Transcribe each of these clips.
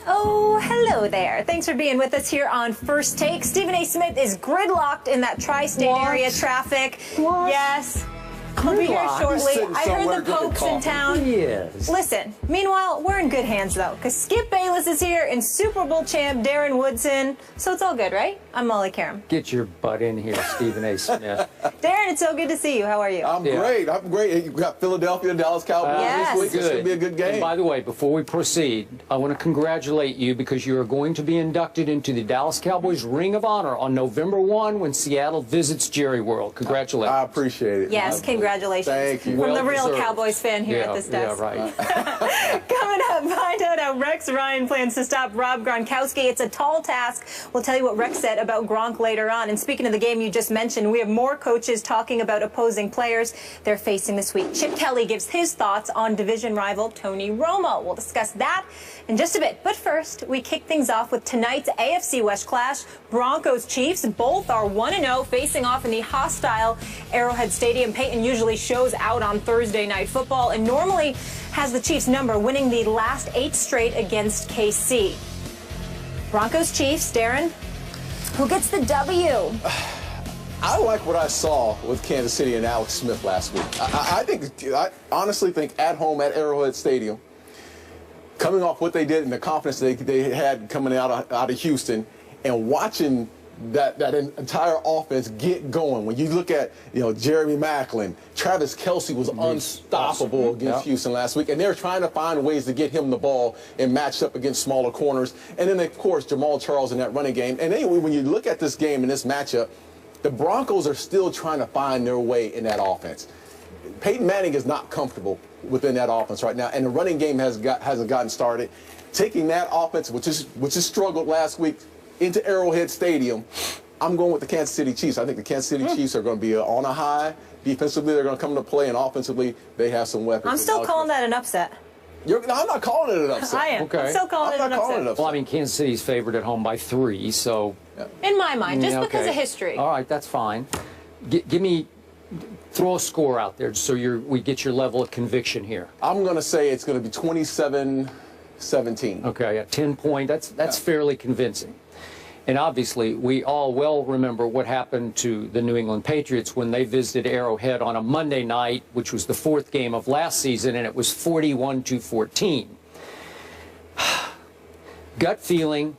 Oh, hello there. Thanks for being with us here on First Take. Stephen A. Smith is gridlocked in that tri-state area traffic. What? Yes. I'll be here shortly. I heard the Pope's in town. Yes. Listen, meanwhile, we're in good hands, though, because Skip Bayless is here and Super Bowl champ Darren Woodson. So it's all good, right? I'm Molly Karam. Get your butt in here, Stephen A. Smith. Darren, it's so good to see you. How are you? I'm great. I'm great. You got Philadelphia and Dallas Cowboys Yes. this week. It's going to be a good game. And by the way, before we proceed, I want to congratulate you because you are going to be inducted into the Dallas Cowboys Ring of Honor on November 1 when Seattle visits Jerry World. Congratulations. I appreciate it. Yes, congratulations. Thank you. From the real deserved. Cowboys fan here at this desk. Yeah, right. Coming up, find out how Rex Ryan plans to stop Rob Gronkowski. It's a tall task. We'll tell you what Rex said about Gronk later on. And speaking of the game you just mentioned, we have more coaches talking about opposing players they're facing this week. Chip Kelly gives his thoughts on division rival Tony Romo. We'll discuss that in just a bit. But first, we kick things off with tonight's AFC West clash. Broncos Chiefs, both are 1-0, facing off in the hostile Arrowhead Stadium. Peyton usually shows out on Thursday Night Football and normally has the Chiefs number, winning the last 8 straight against KC. Broncos Chiefs, Darren, who gets the W? I like what I saw with Kansas City and Alex Smith last week. I honestly think at home at Arrowhead Stadium, coming off what they did and the confidence they had coming out of Houston, and watching that entire offense get going. When you look at, Jeremy Maclin, Travis Kelce was unstoppable against Houston last week, and they're trying to find ways to get him the ball and match up against smaller corners. And then, of course, Jamal Charles in that running game. And anyway, when you look at this game and this matchup, the Broncos are still trying to find their way in that offense. Peyton Manning is not comfortable within that offense right now, and the running game hasn't gotten started. Taking that offense, which has struggled last week, into Arrowhead Stadium, I'm going with the Kansas City Chiefs. I think the Kansas City Chiefs are going to be on a high. Defensively, they're going to come into play, and offensively, they have some weapons. I'm still calling that an upset. I'm not calling it an upset. I am. Okay. I'm still calling it an upset. Well, I mean, Kansas City's favored at home by 3, so... In my mind, just because of history. All right, that's fine. Throw a score out there so we get your level of conviction here. I'm going to say it's going to be 27-17. Okay, a 10-point. That's fairly convincing. And obviously, we all well remember what happened to the New England Patriots when they visited Arrowhead on a Monday night, which was the 4th game of last season, and it was 41-14. Gut feeling,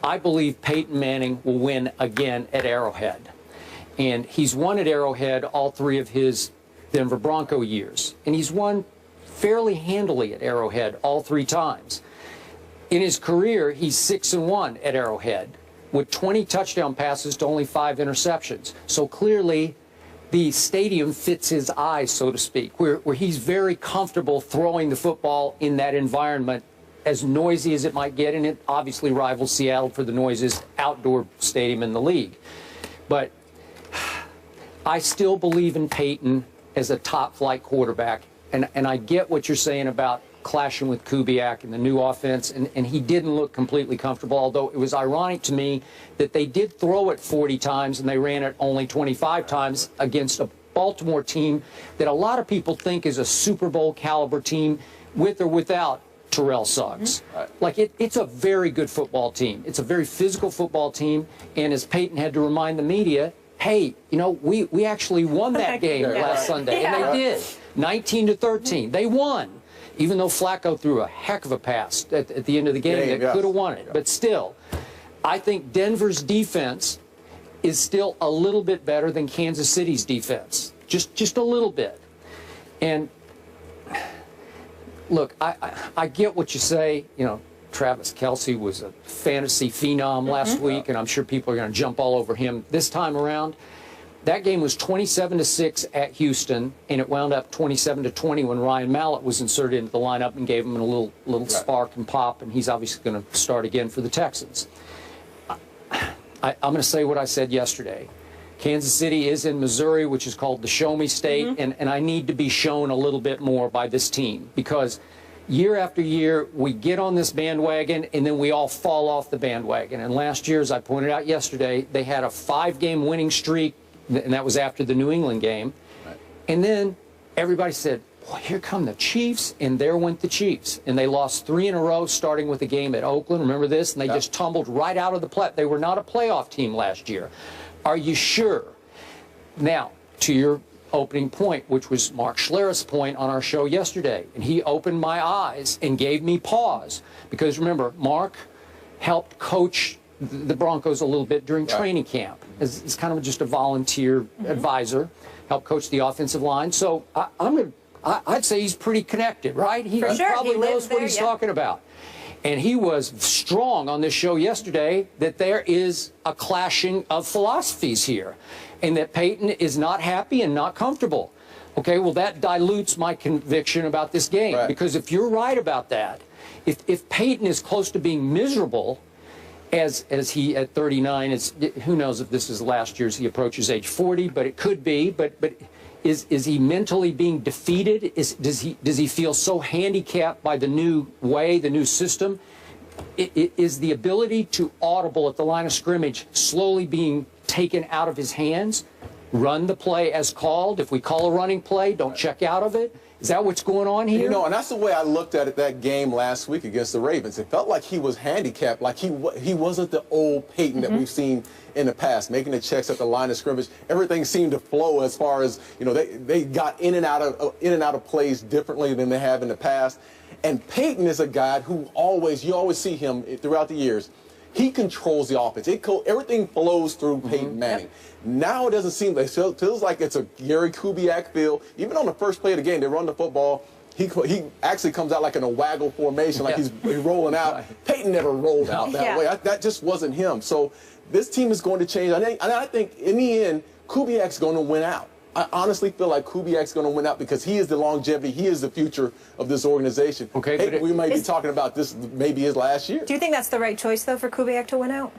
I believe Peyton Manning will win again at Arrowhead. And he's won at Arrowhead all 3 of his Denver Bronco years. And he's won fairly handily at Arrowhead all 3 times. In his career, he's 6-1 at Arrowhead, with 20 touchdown passes to only 5 interceptions. So clearly, the stadium fits his eyes, so to speak, where he's very comfortable throwing the football in that environment, as noisy as it might get, and it obviously rivals Seattle for the noisiest outdoor stadium in the league. But I still believe in Peyton as a top-flight quarterback, and I get what you're saying about clashing with Kubiak and the new offense, and he didn't look completely comfortable, although it was ironic to me that they did throw it 40 times and they ran it only 25 times against a Baltimore team that a lot of people think is a Super Bowl caliber team with or without Terrell Suggs. Like, it's a very good football team. It's a very physical football team, and as Peyton had to remind the media, hey, we actually won that game last Sunday, and they did. 19-13. They won. Even though Flacco threw a heck of a pass at the end of the game that could have won it. But still, I think Denver's defense is still a little bit better than Kansas City's defense. Just a little bit. And look, I get what you say. Travis Kelce was a fantasy phenom last week, and I'm sure people are going to jump all over him this time around. That game was 27-6 at Houston, and it wound up 27-20 when Ryan Mallett was inserted into the lineup and gave him a little spark and pop, and he's obviously going to start again for the Texans. I'm going to say what I said yesterday. Kansas City is in Missouri, which is called the Show Me State, and I need to be shown a little bit more by this team because year after year we get on this bandwagon and then we all fall off the bandwagon. And last year, as I pointed out yesterday, they had a 5-game winning streak, and that was after the New England game. And then everybody said, boy, here come the Chiefs, and there went the Chiefs. And they lost 3 in a row, starting with the game at Oakland. Remember this? And they just tumbled right out of the play. They were not a playoff team last year. Are you sure? Now, to your opening point, which was Mark Schlereth's point on our show yesterday, and he opened my eyes and gave me pause. Because remember, Mark helped coach the Broncos a little bit during training camp. As kind of just a volunteer advisor, helped coach the offensive line. So I'd say he's pretty connected, right? He probably knows what he's talking about. And he was strong on this show yesterday that there is a clashing of philosophies here, and that Peyton is not happy and not comfortable. Okay, well, that dilutes my conviction about this game. Because if you're right about that, if Peyton is close to being miserable, as he at 39, who knows if this is last year as he approaches age 40, but it could be. But is he mentally being defeated? Does he feel so handicapped by the new way, the new system? Is the ability to audible at the line of scrimmage slowly being taken out of his hands? Run the play as called. If we call a running play, don't check out of it. Is that what's going on here? You know, and that's the way I looked at it that game last week against the Ravens. It felt like he was handicapped, like he wasn't the old Peyton that we've seen in the past, making the checks at the line of scrimmage. Everything seemed to flow as far as, you know, they got in and out of plays differently than they have in the past. And Peyton is a guy who you always see him throughout the years. He controls the offense. Everything flows through Peyton Manning. Now it doesn't seem like it feels like it's a Gary Kubiak feel. Even on the first play of the game, they run the football. He actually comes out like in a waggle formation, like he's rolling out. Peyton never rolled out that way. That just wasn't him. So this team is going to change. I think in the end, Kubiak's going to win out. I honestly feel like Kubiak's going to win out because he is the longevity. He is the future of this organization. Okay, hey, we may be talking about this maybe his last year. Do you think that's the right choice, though, for Kubiak to win out?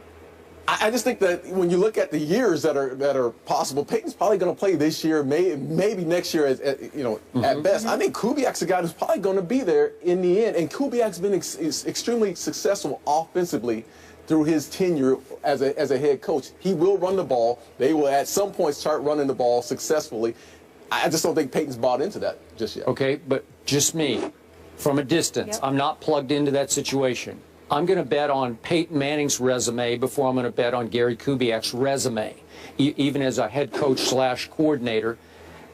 I just think that when you look at the years that are possible, Peyton's probably going to play this year, maybe next year, at best. I think Kubiak's a guy who's probably going to be there in the end. And Kubiak's been extremely successful offensively through his tenure as a head coach. He will run the ball. They will at some point start running the ball successfully. I just don't think Peyton's bought into that just yet. Okay, but just me, from a distance, I'm not plugged into that situation. I'm going to bet on Peyton Manning's resume before I'm going to bet on Gary Kubiak's resume, even as a head coach / coordinator.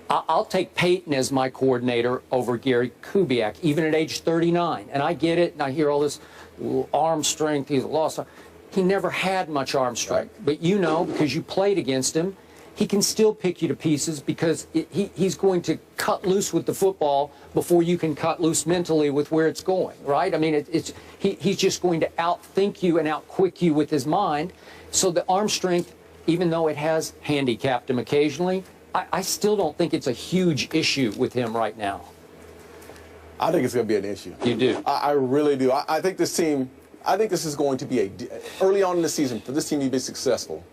I'll take Peyton as my coordinator over Gary Kubiak, even at age 39. And I get it, and I hear all this arm strength. He's lost. He never had much arm strength. But you know, because you played against him, he can still pick you to pieces because he's going to cut loose with the football before you can cut loose mentally with where it's going, right? I mean, he's just going to outthink you and outquick you with his mind. So the arm strength, even though it has handicapped him occasionally, I still don't think it's a huge issue with him right now. I think it's going to be an issue. You do? I really do. I think this is going to be early on in the season, for this team to be successful,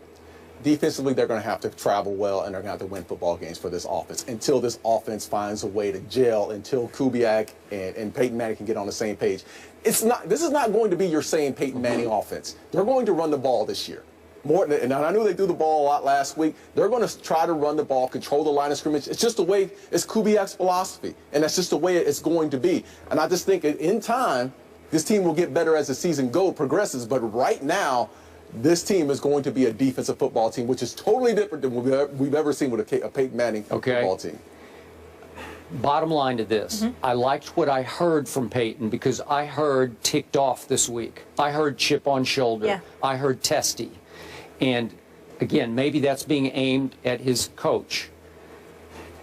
defensively, they're going to have to travel well, and they're going to have to win football games for this offense until this offense finds a way to gel, until Kubiak and Peyton Manning can get on the same page. This is not going to be your same Peyton Manning offense. They're going to run the ball this year. And I knew they threw the ball a lot last week. They're going to try to run the ball, control the line of scrimmage. It's just the way, it's Kubiak's philosophy, and that's just the way it's going to be. And I just think in time, this team will get better as the season progresses. But right now, this team is going to be a defensive football team, which is totally different than what we've ever seen with a Peyton Manning football team. Bottom line to this, I liked what I heard from Peyton because I heard ticked off this week. I heard chip on shoulder. Yeah. I heard testy. And again, maybe that's being aimed at his coach.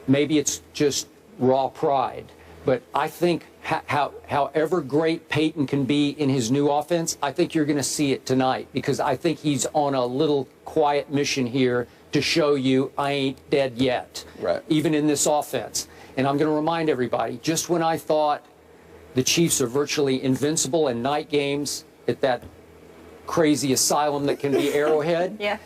Maybe it's just raw pride. But I think however great Peyton can be in his new offense, I think you're going to see it tonight because I think he's on a little quiet mission here to show you I ain't dead yet, even in this offense. And I'm going to remind everybody, just when I thought the Chiefs are virtually invincible in night games at that crazy asylum that can be Arrowhead,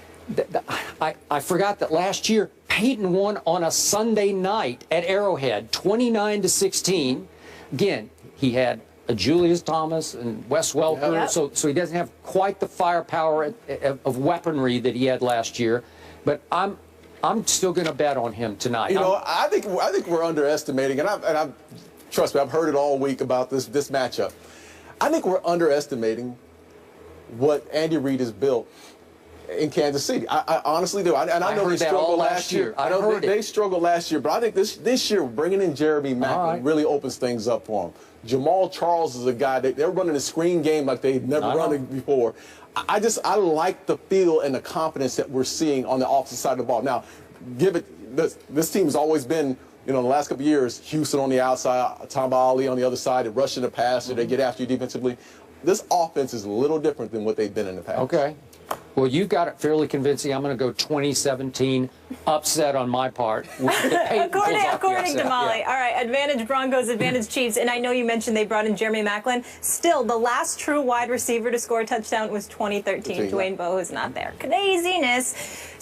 I forgot that last year Peyton won on a Sunday night at Arrowhead, 29-16. Again, he had a Julius Thomas and Wes Welker, so he doesn't have quite the firepower of weaponry that he had last year. But I'm still going to bet on him tonight. You know, I think we're underestimating, and trust me, I've heard it all week about this matchup. I think we're underestimating what Andy Reid has built in Kansas City. I honestly do. And I know they struggled last year. I know they struggled last year, but I think this year bringing in Jeremy Maclin really opens things up for them. Jamal Charles is a guy that they're running a screen game like they've never run it before. I like the feel and the confidence that we're seeing on the offensive side of the ball. Now, this team has always been, you know, in the last couple of years, Houston on the outside, Tom Ali on the other side, and rushing the passer, they get after you defensively. This offense is a little different than what they've been in the past. Okay. Well, you got it fairly convincing. I'm going to go 2017 upset on my part. According to Molly. Yeah. All right, advantage Broncos, advantage Chiefs. And I know you mentioned they brought in Jeremy Maclin. Still, the last true wide receiver to score a touchdown was 2013. Dwayne Bowe is not there. Craziness.